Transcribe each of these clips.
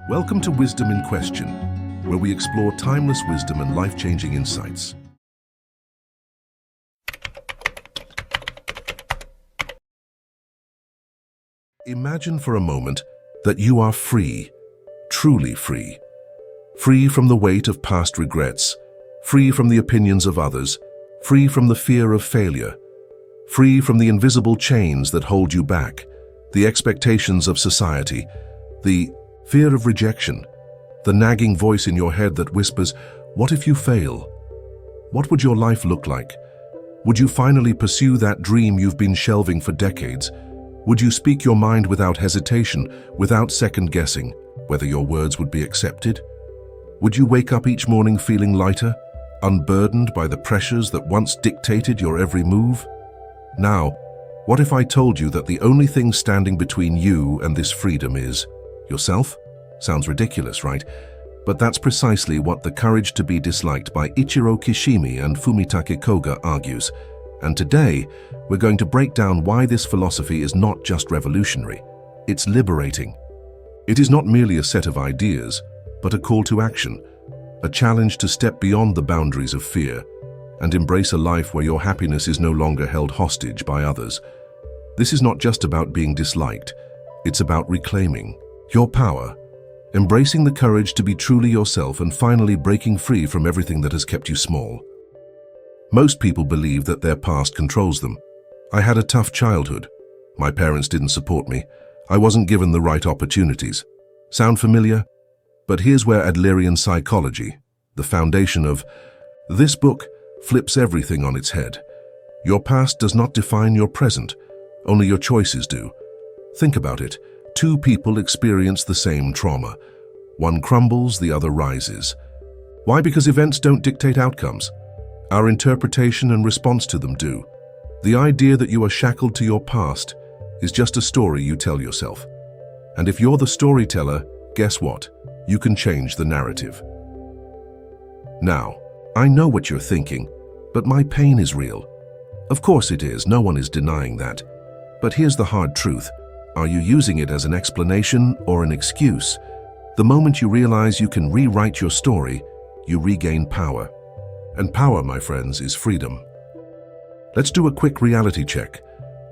Welcome to Wisdom in Question, where we explore timeless wisdom and life-changing insights. Imagine for a moment that you are free, truly free. Free from the weight of past regrets, free from the opinions of others, free from the fear of failure, free from the invisible chains that hold you back, the expectations of society, the fear of rejection, the nagging voice in your head that whispers, "What if you fail?" What would your life look like? Would you finally pursue that dream you've been shelving for decades? Would you speak your mind without hesitation, without second-guessing whether your words would be accepted? Would you wake up each morning feeling lighter, unburdened by the pressures that once dictated your every move? Now, what if I told you that the only thing standing between you and this freedom is yourself? Sounds ridiculous, right? But that's precisely what The Courage to be Disliked by Ichiro Kishimi and Fumitake Koga argues. And today, we're going to break down why this philosophy is not just revolutionary, it's liberating. It is not merely a set of ideas, but a call to action, a challenge to step beyond the boundaries of fear and embrace a life where your happiness is no longer held hostage by others. This is not just about being disliked, it's about reclaiming your power, embracing the courage to be truly yourself and finally breaking free from everything that has kept you small. Most people believe that their past controls them. I had a tough childhood. My parents didn't support me. I wasn't given the right opportunities. Sound familiar? But here's where Adlerian psychology, the foundation of this book, flips everything on its head. Your past does not define your present, only your choices do. Think about it. Two people experience the same trauma. One crumbles, the other rises. Why? Because events don't dictate outcomes. Our interpretation and response to them do. The idea that you are shackled to your past is just a story you tell yourself. And if you're the storyteller, guess what? You can change the narrative. Now, I know what you're thinking, but my pain is real. Of course it is, no one is denying that. But here's the hard truth. Are you using it as an explanation or an excuse? The moment you realize you can rewrite your story, you regain power. And power, my friends, is freedom. Let's do a quick reality check.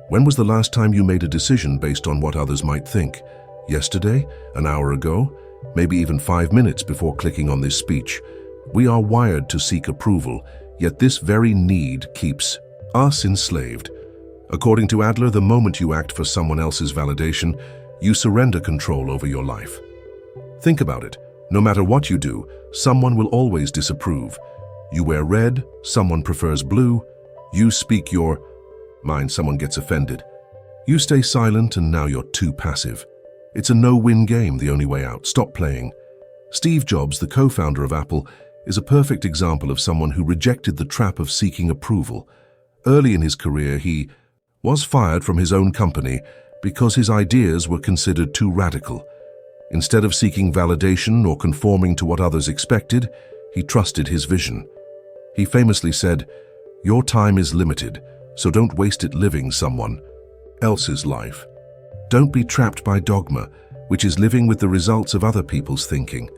When was the last time you made a decision based on what others might think? Yesterday? An hour ago? Maybe even 5 minutes before clicking on this speech? We are wired to seek approval, yet this very need keeps us enslaved. According to Adler, the moment you act for someone else's validation, you surrender control over your life. Think about it. No matter what you do, someone will always disapprove. You wear red, someone prefers blue. You speak your mind, someone gets offended. You stay silent and now you're too passive. It's a no-win game, the only way out. Stop playing. Steve Jobs, the co-founder of Apple, is a perfect example of someone who rejected the trap of seeking approval. Early in his career, he was fired from his own company because his ideas were considered too radical. Instead of seeking validation or conforming to what others expected, he trusted his vision. He famously said, "Your time is limited, so don't waste it living someone else's life." Don't be trapped by dogma, which is living with the results of other people's thinking.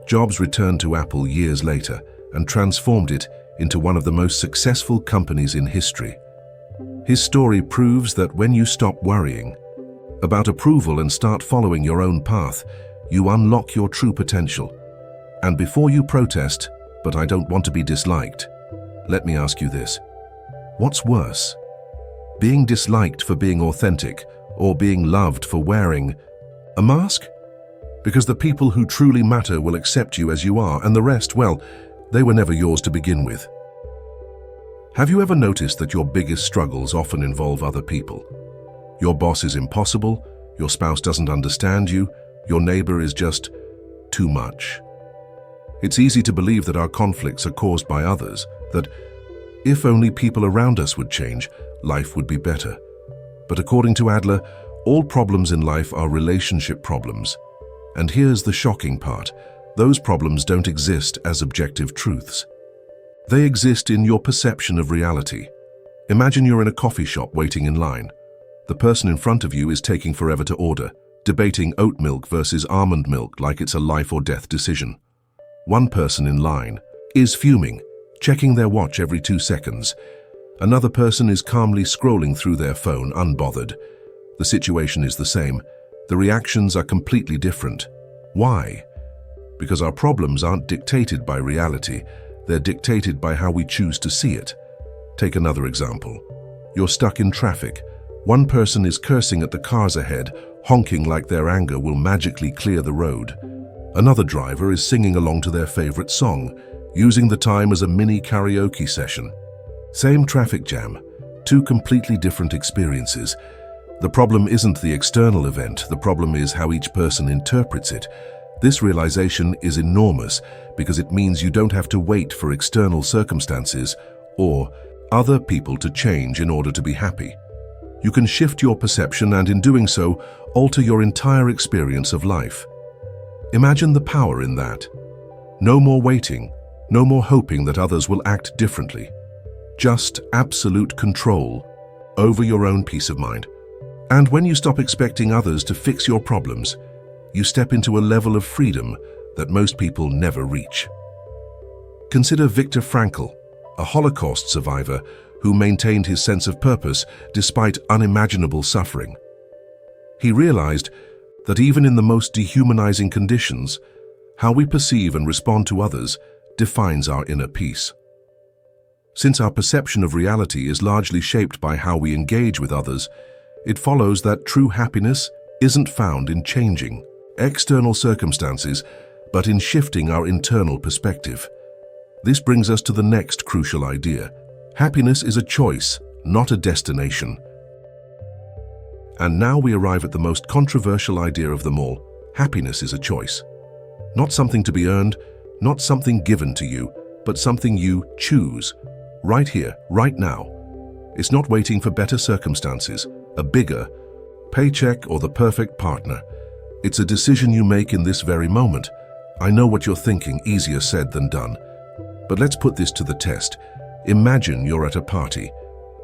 Jobs returned to Apple years later and transformed it into one of the most successful companies in history. His story proves that when you stop worrying about approval and start following your own path, you unlock your true potential. And before you protest, "But I don't want to be disliked," let me ask you this. What's worse? Being disliked for being authentic or being loved for wearing a mask? Because the people who truly matter will accept you as you are, and the rest, well, they were never yours to begin with. Have you ever noticed that your biggest struggles often involve other people? Your boss is impossible, your spouse doesn't understand you, your neighbor is just too much. It's easy to believe that our conflicts are caused by others, that if only people around us would change, life would be better. But according to Adler, all problems in life are relationship problems. And here's the shocking part. Those problems don't exist as objective truths. They exist in your perception of reality. Imagine you're in a coffee shop waiting in line. The person in front of you is taking forever to order, debating oat milk versus almond milk like it's a life or death decision. One person in line is fuming, checking their watch every 2 seconds. Another person is calmly scrolling through their phone, unbothered. The situation is the same. The reactions are completely different. Why? Because our problems aren't dictated by reality. They're dictated by how we choose to see it. Take another example. You're stuck in traffic. One person is cursing at the cars ahead, honking like their anger will magically clear the road. Another driver is singing along to their favorite song, using the time as a mini karaoke session. Same traffic jam, 2 completely different experiences. The problem isn't the external event, the problem is how each person interprets it. This realization is enormous because it means you don't have to wait for external circumstances or other people to change in order to be happy. You can shift your perception and in doing so, alter your entire experience of life. Imagine the power in that. No more waiting, no more hoping that others will act differently. Just absolute control over your own peace of mind. And when you stop expecting others to fix your problems, you step into a level of freedom that most people never reach. Consider Viktor Frankl, a Holocaust survivor who maintained his sense of purpose despite unimaginable suffering. He realized that even in the most dehumanizing conditions, how we perceive and respond to others defines our inner peace. Since our perception of reality is largely shaped by how we engage with others, it follows that true happiness isn't found in changing external circumstances, but in shifting our internal perspective. This brings us to the next crucial idea. Happiness is a choice, not a destination. And now we arrive at the most controversial idea of them all. Happiness is a choice. Not something to be earned, not something given to you, but something you choose. Right here, right now. It's not waiting for better circumstances, a bigger paycheck or the perfect partner. It's a decision you make in this very moment. I know what you're thinking, easier said than done. But let's put this to the test. Imagine you're at a party.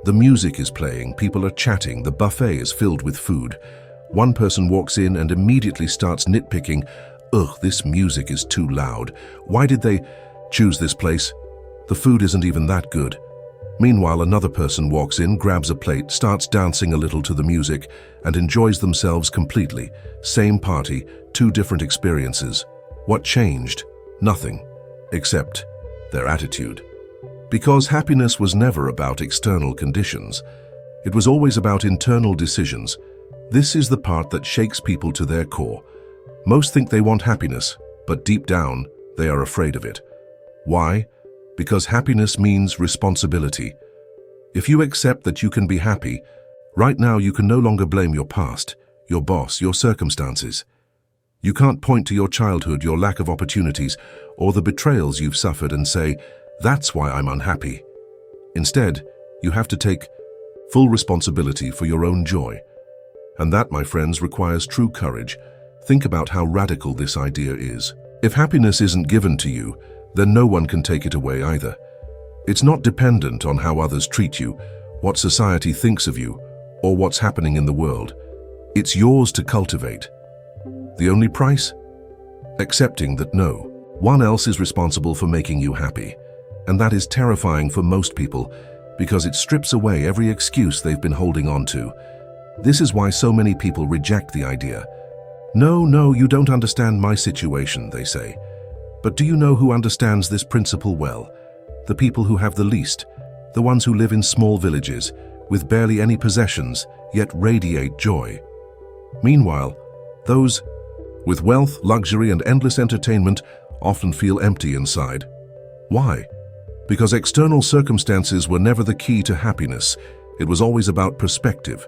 The music is playing, people are chatting, the buffet is filled with food. One person walks in and immediately starts nitpicking. Ugh, this music is too loud. Why did they choose this place? The food isn't even that good. Meanwhile, another person walks in, grabs a plate, starts dancing a little to the music, and enjoys themselves completely. Same party, 2 different experiences. What changed? Nothing, except their attitude. Because happiness was never about external conditions. It was always about internal decisions. This is the part that shakes people to their core. Most think they want happiness, but deep down, they are afraid of it. Why? Because happiness means responsibility. If you accept that you can be happy, right now you can no longer blame your past, your boss, your circumstances. You can't point to your childhood, your lack of opportunities, or the betrayals you've suffered and say, "That's why I'm unhappy." Instead, you have to take full responsibility for your own joy. And that, my friends, requires true courage. Think about how radical this idea is. If happiness isn't given to you, then no one can take it away either. It's not dependent on how others treat you, what society thinks of you, or what's happening in the world. It's yours to cultivate. The only price? Accepting that no one else is responsible for making you happy. And that is terrifying for most people because it strips away every excuse they've been holding on to. This is why so many people reject the idea. No, you don't understand my situation, they say. But do you know who understands this principle well? The people who have the least, the ones who live in small villages, with barely any possessions, yet radiate joy. Meanwhile, those with wealth, luxury, and endless entertainment often feel empty inside. Why? Because external circumstances were never the key to happiness. It was always about perspective.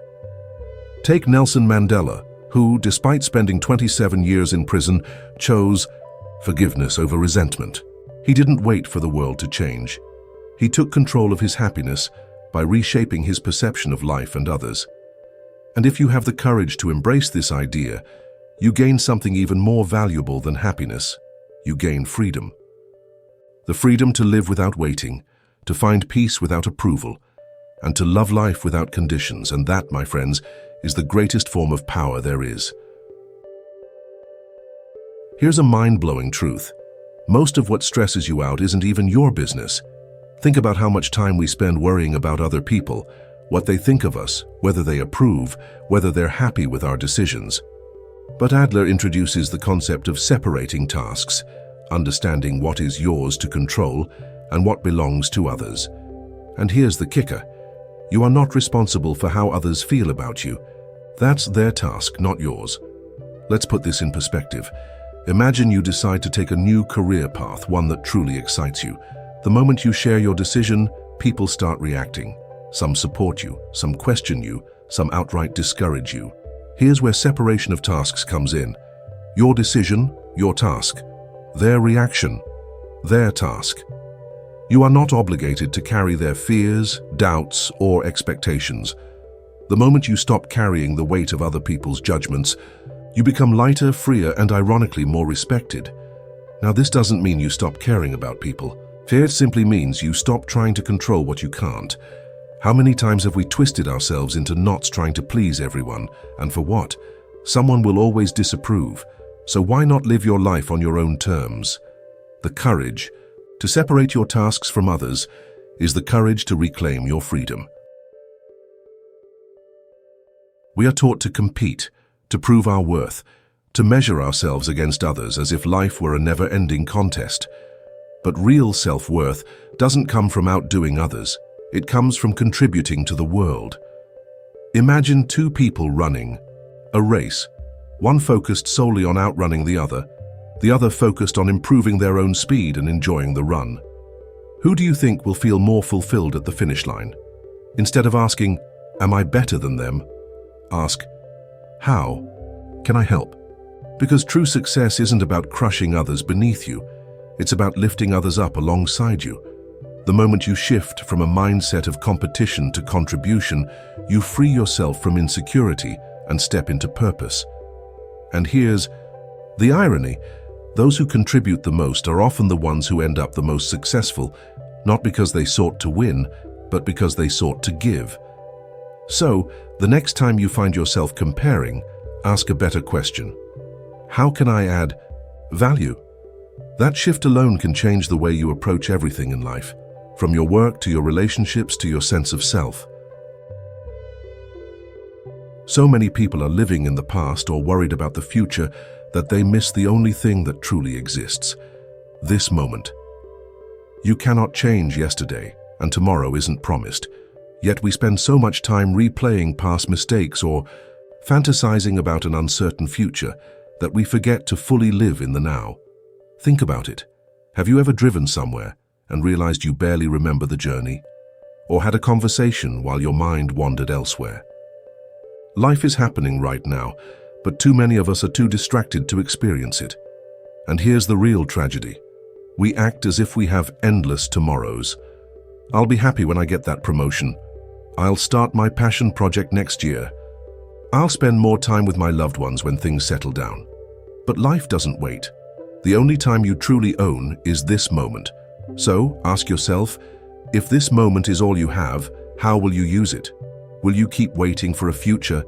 Take Nelson Mandela, who, despite spending 27 years in prison, chose forgiveness over resentment. He didn't wait for the world to change. He took control of his happiness by reshaping his perception of life and others. And if you have the courage to embrace this idea, you gain something even more valuable than happiness. You gain freedom. The freedom to live without waiting, to find peace without approval, and to love life without conditions. And that, my friends, is the greatest form of power there is. Here's a mind-blowing truth. Most of what stresses you out isn't even your business. Think about how much time we spend worrying about other people, what they think of us, whether they approve, whether they're happy with our decisions. But Adler introduces the concept of separating tasks, understanding what is yours to control and what belongs to others. And here's the kicker. You are not responsible for how others feel about you. That's their task, not yours. Let's put this in perspective. Imagine you decide to take a new career path, one that truly excites you. The moment you share your decision, people start reacting. Some support you, some question you, some outright discourage you. Here's where separation of tasks comes in. Your decision, your task. Their reaction, their task. You are not obligated to carry their fears, doubts, or expectations. The moment you stop carrying the weight of other people's judgments, you become lighter, freer, and ironically more respected. Now, this doesn't mean you stop caring about people. It simply means you stop trying to control what you can't. How many times have we twisted ourselves into knots trying to please everyone? And for what? Someone will always disapprove. So why not live your life on your own terms? The courage to separate your tasks from others is the courage to reclaim your freedom. We are taught to compete, to prove our worth, to measure ourselves against others as if life were a never-ending contest. But real self-worth doesn't come from outdoing others. It comes from contributing to the world. Imagine two people running a race, one focused solely on outrunning the other focused on improving their own speed and enjoying the run. Who do you think will feel more fulfilled at the finish line? Instead of asking, "Am I better than them?" ask, "How can I help?" Because true success isn't about crushing others beneath you. It's about lifting others up alongside you. The moment you shift from a mindset of competition to contribution, you free yourself from insecurity and step into purpose. And here's the irony. Those who contribute the most are often the ones who end up the most successful, not because they sought to win, but because they sought to give. So, the next time you find yourself comparing, ask a better question. How can I add value? That shift alone can change the way you approach everything in life, from your work to your relationships to your sense of self. So many people are living in the past or worried about the future that they miss the only thing that truly exists, this moment. You cannot change yesterday, and tomorrow isn't promised. Yet we spend so much time replaying past mistakes or fantasizing about an uncertain future that we forget to fully live in the now. Think about it. Have you ever driven somewhere and realized you barely remember the journey? Or had a conversation while your mind wandered elsewhere? Life is happening right now, but too many of us are too distracted to experience it. And here's the real tragedy. We act as if we have endless tomorrows. I'll be happy when I get that promotion. I'll start my passion project next year. I'll spend more time with my loved ones when things settle down. But life doesn't wait. The only time you truly own is this moment. So, ask yourself, if this moment is all you have, how will you use it? Will you keep waiting for a future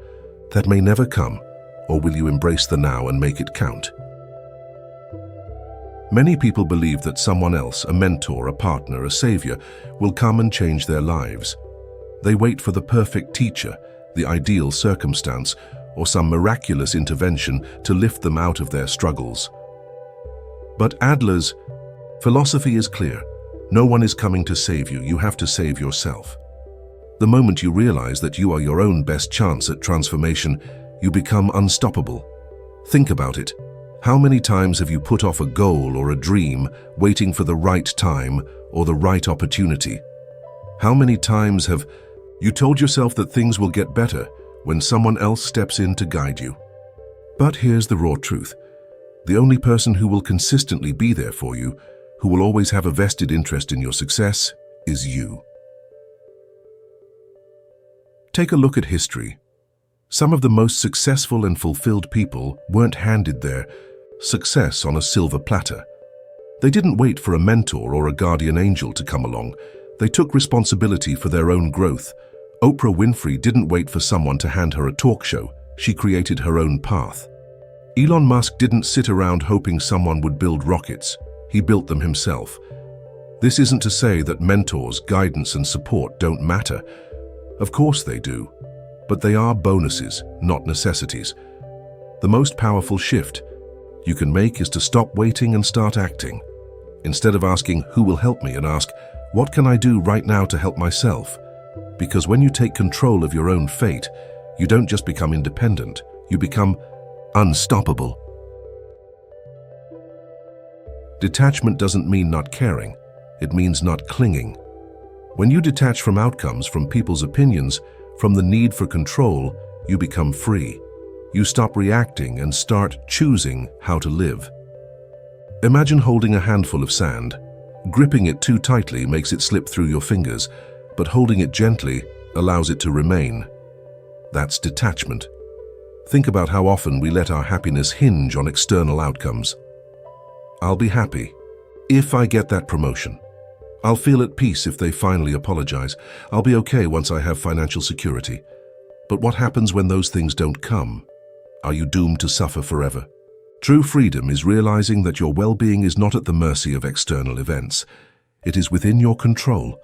that may never come, or will you embrace the now and make it count? Many people believe that someone else, a mentor, a partner, a savior, will come and change their lives. They wait for the perfect teacher, the ideal circumstance, or some miraculous intervention to lift them out of their struggles. But Adler's philosophy is clear. No one is coming to save you. You have to save yourself. The moment you realize that you are your own best chance at transformation, you become unstoppable. Think about it. How many times have you put off a goal or a dream, waiting for the right time or the right opportunity? How many times have you told yourself that things will get better when someone else steps in to guide you? But here's the raw truth. The only person who will consistently be there for you, who will always have a vested interest in your success, is you. Take a look at history. Some of the most successful and fulfilled people weren't handed their success on a silver platter. They didn't wait for a mentor or a guardian angel to come along. They took responsibility for their own growth. Oprah Winfrey didn't wait for someone to hand her a talk show. She created her own path. Elon Musk didn't sit around hoping someone would build rockets. He built them himself. This isn't to say that mentors, guidance, and support don't matter. Of course they do. But they are bonuses, not necessities. The most powerful shift you can make is to stop waiting and start acting. Instead of asking, who will help me, and ask, what can I do right now to help myself? Because when you take control of your own fate, you don't just become independent, you become unstoppable. Detachment doesn't mean not caring, it means not clinging. When you detach from outcomes, from people's opinions, from the need for control, you become free. You stop reacting and start choosing how to live. Imagine holding a handful of sand. Gripping it too tightly makes it slip through your fingers, but holding it gently allows it to remain. That's detachment. Think about how often we let our happiness hinge on external outcomes. I'll be happy if I get that promotion. I'll feel at peace if they finally apologize. I'll be okay once I have financial security. But what happens when those things don't come? Are you doomed to suffer forever? True freedom is realizing that your well-being is not at the mercy of external events. It is within your control.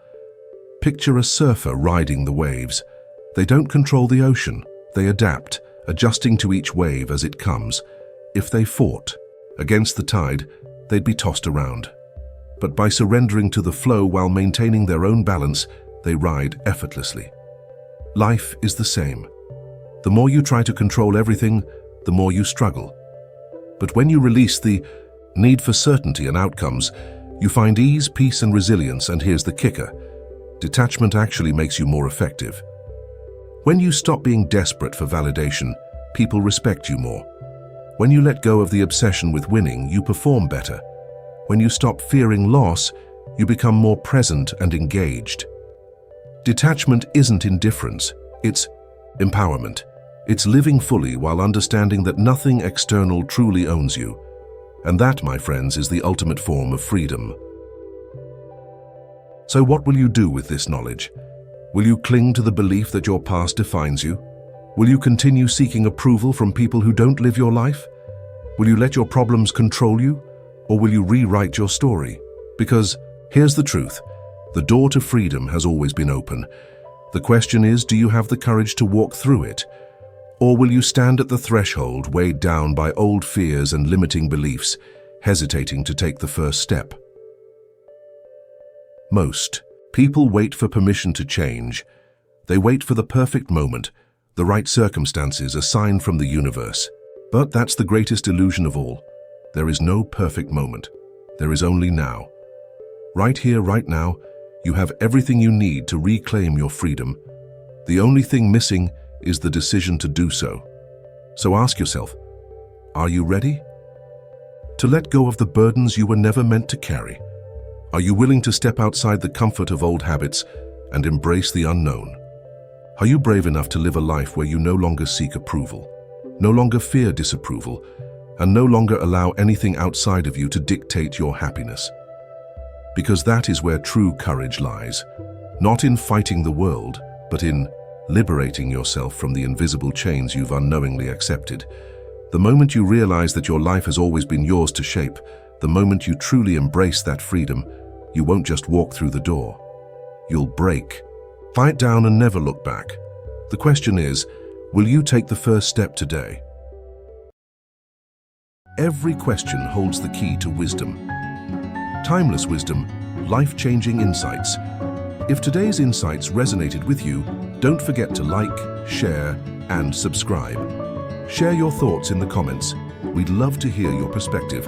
Picture a surfer riding the waves. They don't control the ocean. They adapt, adjusting to each wave as it comes. If they fought against the tide, they'd be tossed around. But by surrendering to the flow while maintaining their own balance, they ride effortlessly. Life is the same. The more you try to control everything, the more you struggle. But when you release the need for certainty and outcomes, you find ease, peace, and resilience, and here's the kicker. Detachment actually makes you more effective. When you stop being desperate for validation, people respect you more. When you let go of the obsession with winning, you perform better. When you stop fearing loss, you become more present and engaged. Detachment isn't indifference, it's empowerment. It's living fully while understanding that nothing external truly owns you. And that, my friends, is the ultimate form of freedom. So what will you do with this knowledge? Will you cling to the belief that your past defines you? Will you continue seeking approval from people who don't live your life? Will you let your problems control you? Or will you rewrite your story? Because here's the truth. The door to freedom has always been open. The question is, do you have the courage to walk through it? Or will you stand at the threshold, weighed down by old fears and limiting beliefs, hesitating to take the first step? Most people wait for permission to change. They wait for the perfect moment, the right circumstances, a sign from the universe. But that's the greatest illusion of all. There is no perfect moment. There is only now. Right here, right now, you have everything you need to reclaim your freedom. The only thing missing is the decision to do so. So ask yourself, are you ready to let go of the burdens you were never meant to carry? Are you willing to step outside the comfort of old habits and embrace the unknown? Are you brave enough to live a life where you no longer seek approval, no longer fear disapproval, and no longer allow anything outside of you to dictate your happiness? Because that is where true courage lies, not in fighting the world, but in liberating yourself from the invisible chains you've unknowingly accepted. The moment you realize that your life has always been yours to shape, the moment you truly embrace that freedom, you won't just walk through the door. You'll break. Fight down and never look back. The question is, will you take the first step today? Every question holds the key to wisdom. Timeless wisdom, life-changing insights. If today's insights resonated with you, don't forget to like, share, and subscribe. Share your thoughts in the comments. We'd love to hear your perspective.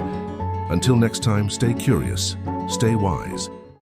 Until next time, stay curious, stay wise,